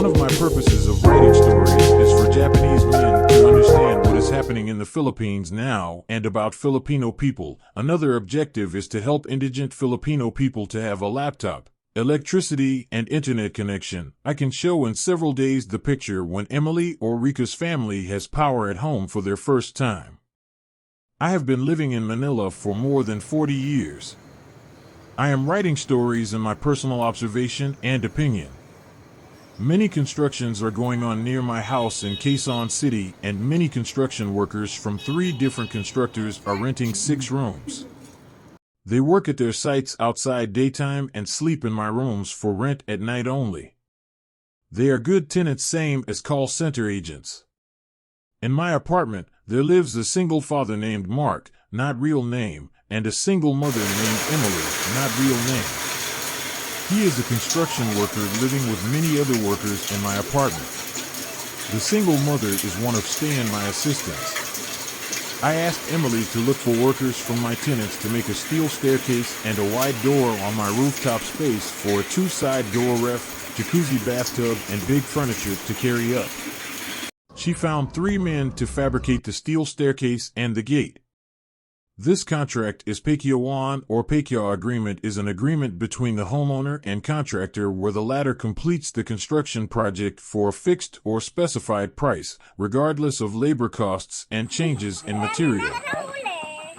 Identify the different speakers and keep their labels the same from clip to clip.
Speaker 1: One of my purposes of writing stories is for Japanese men to understand what is happening in the Philippines now and about Filipino people. Another objective is to help indigent Filipino people to have a laptop, electricity, and internet connection. I can show in several days the picture when Emily or Rika's family has power at home for their first time. I have been living in Manila for more than 40 years. I am writing stories in my personal observation and opinion. Many constructions are going on near my house in Quezon City, and many construction workers from 3 different constructors are renting 6 rooms. They work at their sites outside daytime and sleep in my rooms for rent at night only. They are good tenants, same as call center agents. In my apartment, there lives a single father named Mark, not real name, and a single mother named Emily, not real name. He is a construction worker living with many other workers in my apartment. The single mother is one of Stan, my assistants. I asked Emily to look for workers from my tenants to make a steel staircase and a wide door on my rooftop space for a 2-side door ref, jacuzzi bathtub, and big furniture to carry up. She found 3 men to fabricate the steel staircase and the gate. This contract is Paikyawan or Paikya agreement is an agreement between the homeowner and contractor where the latter completes the construction project for a fixed or specified price, regardless of labor costs and changes in material.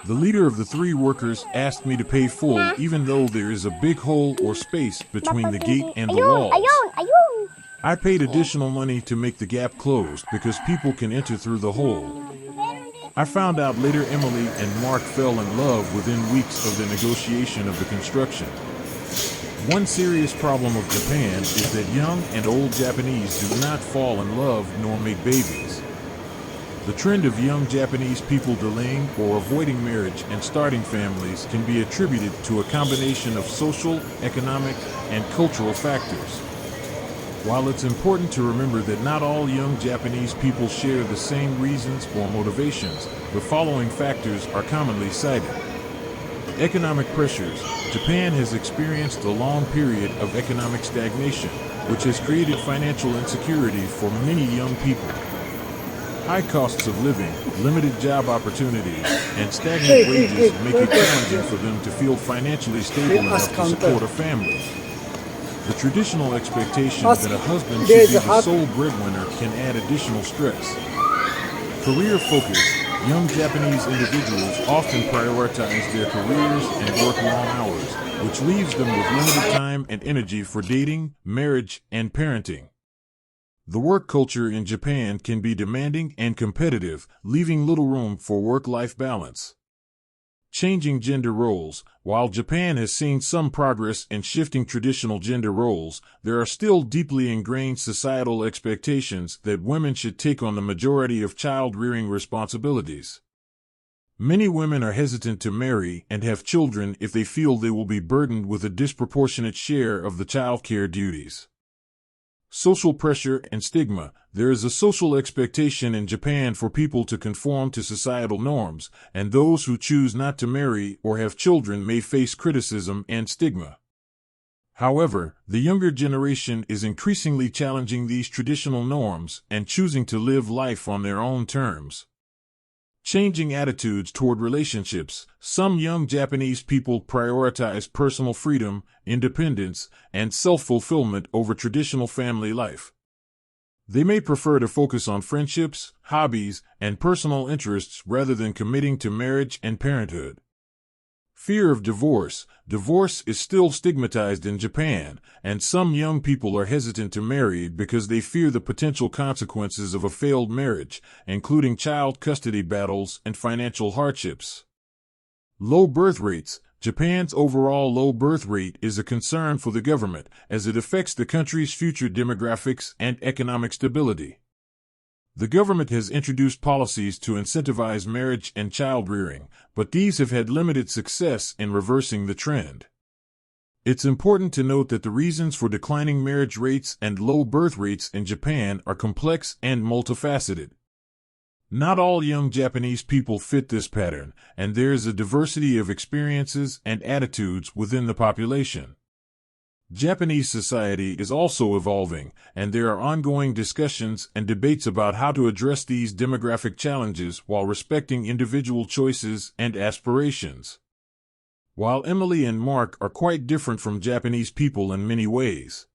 Speaker 1: The leader of the 3 workers asked me to pay full even though there is a big hole or space between the gate and the walls. I paid additional money to make the gap closed because people can enter through the hole. I found out later Emily and Mark fell in love within weeks of the negotiation of the construction. One serious problem of Japan is that young and old Japanese do not fall in love nor make babies. The trend of young Japanese people delaying or avoiding marriage and starting families can be attributed to a combination of social, economic, and cultural factors. While it's important to remember that not all young Japanese people share the same reasons or motivations, the following factors are commonly cited. Economic pressures. Japan has experienced a long period of economic stagnation, which has created financial insecurity for many young people. High costs of living, limited job opportunities, and stagnant wages make it challenging for them to feel financially stable enough to support a family. The traditional expectation that a husband should be the sole breadwinner can add additional stress. Career focus. Young Japanese individuals often prioritize their careers and work long hours, which leaves them with limited time and energy for dating, marriage, and parenting. The work culture in Japan can be demanding and competitive, leaving little room for work-life balance. Changing gender roles. While Japan has seen some progress in shifting traditional gender roles, there are still deeply ingrained societal expectations that women should take on the majority of child-rearing responsibilities. Many women are hesitant to marry and have children if they feel they will be burdened with a disproportionate share of the childcare duties. Social pressure and stigma. There is a social expectation in Japan for people to conform to societal norms, and those who choose not to marry or have children may face criticism and stigma. However, the younger generation is increasingly challenging these traditional norms and choosing to live life on their own terms. Changing attitudes toward relationships. Some young Japanese people prioritize personal freedom, independence, and self-fulfillment over traditional family life. They may prefer to focus on friendships, hobbies, and personal interests rather than committing to marriage and parenthood. Fear of divorce. Divorce is still stigmatized in Japan, and some young people are hesitant to marry because they fear the potential consequences of a failed marriage, including child custody battles and financial hardships. Low birth rates. Japan's overall low birth rate is a concern for the government, as it affects the country's future demographics and economic stability. The government has introduced policies to incentivize marriage and child-rearing, but these have had limited success in reversing the trend. It's important to note that the reasons for declining marriage rates and low birth rates in Japan are complex and multifaceted. Not all young Japanese people fit this pattern, and there is a diversity of experiences and attitudes within the population. Japanese society is also evolving, and there are ongoing discussions and debates about how to address these demographic challenges while respecting individual choices and aspirations. While Emily and Mark are quite different from Japanese people in many ways.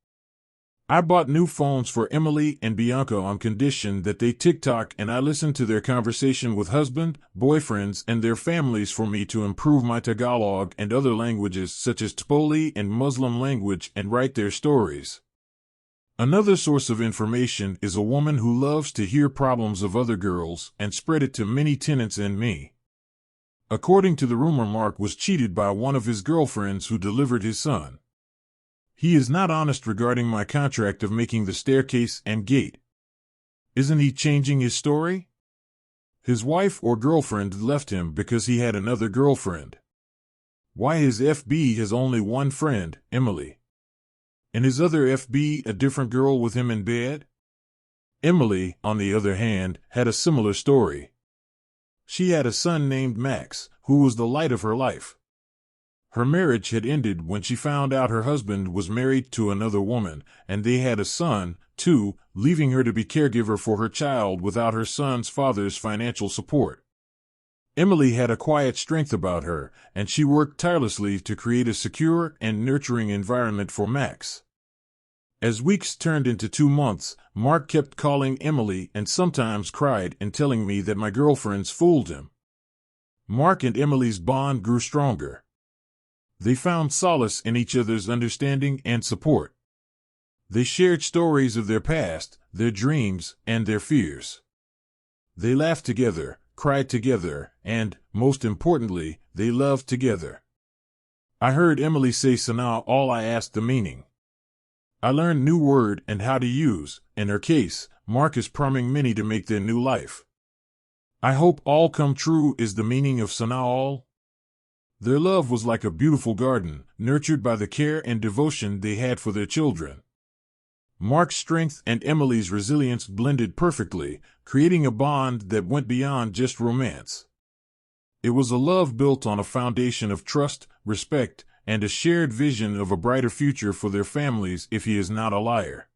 Speaker 1: I bought new phones for Emily and Bianca on condition that they TikTok and I listen to their conversation with husband, boyfriends, and their families for me to improve my Tagalog and other languages such as Tpoli and Muslim language and write their stories. Another source of information is a woman who loves to hear problems of other girls and spread it to many tenants and me. According to the rumor, Mark was cheated by one of his girlfriends who delivered his son. He is not honest regarding my contract of making the staircase and gate. Isn't he changing his story? His wife or girlfriend left him because he had another girlfriend. Why his FB has only one friend, Emily. And his other FB a different girl with him in bed? Emily, on the other hand, had a similar story. She had a son named Max, who was the light of her life. Her marriage had ended when she found out her husband was married to another woman, and they had a son, too, leaving her to be caregiver for her child without her son's father's financial support. Emily had a quiet strength about her, and she worked tirelessly to create a secure and nurturing environment for Max. As weeks turned into 2 months, Mark kept calling Emily and sometimes cried and telling me that my girlfriends fooled him. Mark and Emily's bond grew stronger. They found solace in each other's understanding and support. They shared stories of their past, their dreams, and their fears. They laughed together, cried together, and, most importantly, they loved together. I heard Emily say "Sana" all I asked the meaning. I learned new word and how to use. In her case, Mark is priming many to make their new life. I hope all come true is the meaning of "Sana all." Their love was like a beautiful garden, nurtured by the care and devotion they had for their children. Mark's strength and Emily's resilience blended perfectly, creating a bond that went beyond just romance. It was a love built on a foundation of trust, respect, and a shared vision of a brighter future for their families if he is not a liar.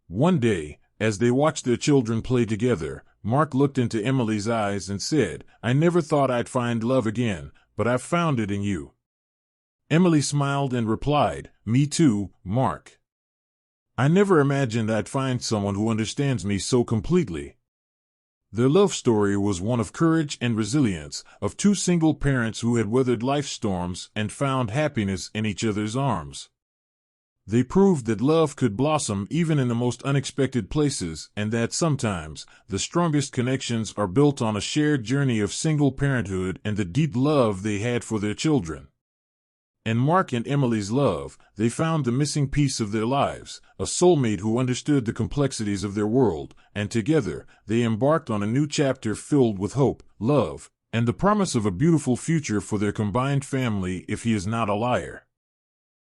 Speaker 1: One day, as they watched their children play together, Mark looked into Emily's eyes and said, "I never thought I'd find love again, but I've found it in you." Emily smiled and replied, "Me too, Mark. I never imagined I'd find someone who understands me so completely." Their love story was one of courage and resilience, of two single parents who had weathered life's storms and found happiness in each other's arms. They proved that love could blossom even in the most unexpected places, and that sometimes the strongest connections are built on a shared journey of single parenthood and the deep love they had for their children. In Mark and Emily's love, they found the missing piece of their lives, a soulmate who understood the complexities of their world, and together they embarked on a new chapter filled with hope, love, and the promise of a beautiful future for their combined family if he is not a liar.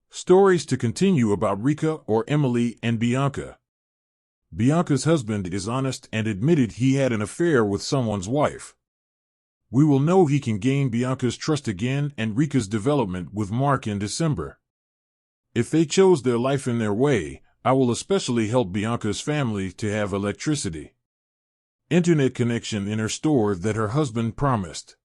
Speaker 1: Stories to continue about Rika or Emily and Bianca. Bianca's husband is honest and admitted he had an affair with someone's wife. We will know he can gain Bianca's trust again and Rika's development with Mark in December. If they chose their life in their way, I will especially help Bianca's family to have electricity. Internet connection in her store that her husband promised.